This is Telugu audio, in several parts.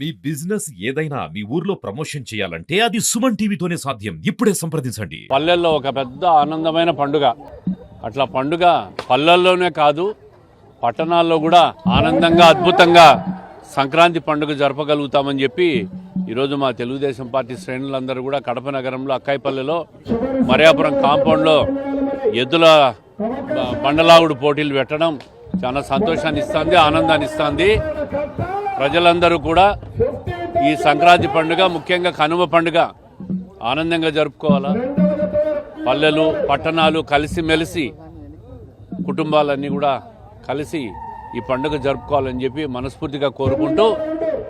మీ బిజినెస్ ఏదైనా మీ ఊర్లో ప్రమోషన్ చేయాలంటే అది సుమన్ టీవీతోనే సాధ్యం. ఇప్పుడే సంప్రదించండి. పల్లెల్లో ఒక పెద్ద ఆనందమైన పండుగ. అట్లా పండుగ పల్లెల్లోనే కాదు పట్టణాల్లో కూడా ఆనందంగా అద్భుతంగా సంక్రాంతి పండుగ జరపగలుగుతామని చెప్పి ఈరోజు మా తెలుగుదేశం పార్టీ శ్రేణులందరూ కూడా కడప నగరంలో అక్కాయిపల్లెలో మరియాపురం కాంపౌండ్లో ఎద్దుల బండలాగుడు పోటీలు పెట్టడం చాలా సంతోషాన్ని ఇస్తుంది, ఆనందాన్ని ఇస్తుంది. ప్రజలందరూ కూడా ఈ సంక్రాంతి పండుగ, ముఖ్యంగా కనుమ పండుగ ఆనందంగా జరుపుకోవాలా. పల్లెలు పట్టణాలు కలిసిమెలిసి కుటుంబాలన్నీ కూడా కలిసి ఈ పండుగ జరుపుకోవాలని చెప్పి మనస్ఫూర్తిగా కోరుకుంటూ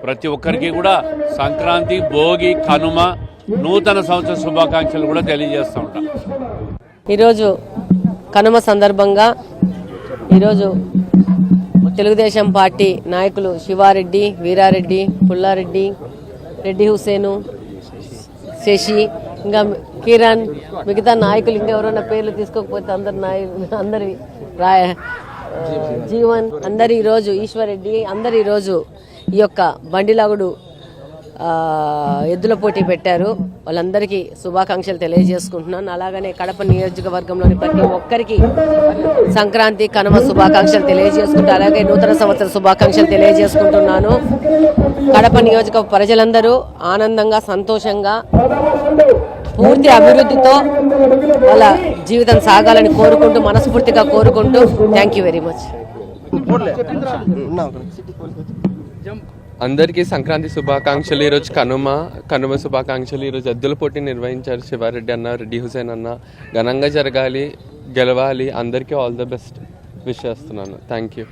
ప్రతి ఒక్కరికి కూడా సంక్రాంతి, భోగి, కనుమ, నూతన సంవత్సర శుభాకాంక్షలు కూడా తెలియజేస్తూ ఉంటాం. ఈరోజు కనుమ సందర్భంగా ఈరోజు తెలుగుదేశం పార్టీ నాయకులు శివారెడ్డి, వీరారెడ్డి, పుల్లారెడ్డి, రెడ్డి హుసేను, శశి, ఇంకా కిరణ్, మిగతా నాయకులు ఇంకా ఎవరైనా పేర్లు తీసుకోకపోతే అందరి జీవన్ అందరు ఈరోజు, ఈశ్వరెడ్డి అందరు ఈరోజు ఈ యొక్క బండిలాగుడు ఎద్దుల పోటీ పెట్టారు. వాళ్ళందరికీ శుభాకాంక్షలు తెలియజేసుకుంటున్నాను. అలాగనే కడప నియోజకవర్గంలోని ప్రతి ఒక్కరికి సంక్రాంతి, కనుమ శుభాకాంక్షలు తెలియజేసుకుంటూ అలాగే నూతన సంవత్సర శుభాకాంక్షలు తెలియజేసుకుంటున్నాను. కడప నియోజక ప్రజలందరూ ఆనందంగా, సంతోషంగా, పూర్తి అభివృద్ధితో వాళ్ళ జీవితం సాగాలని కోరుకుంటూ, మనస్ఫూర్తిగా కోరుకుంటూ థ్యాంక్ యూ వెరీ మచ్. అందరికీ సంక్రాంతి శుభాకాంక్షలు. ఈరోజు కనుమ శుభాకాంక్షలు. ఈరోజు ఎద్దుల పోటీ నిర్వహించారు. శివారెడ్డి అన్న, రెడ్డి హుసేన్ అన్న ఘనంగా జరగాలి, గెలవాలి. అందరికీ ఆల్ ద బెస్ట్ విష్ చేస్తున్నాను. Thank you.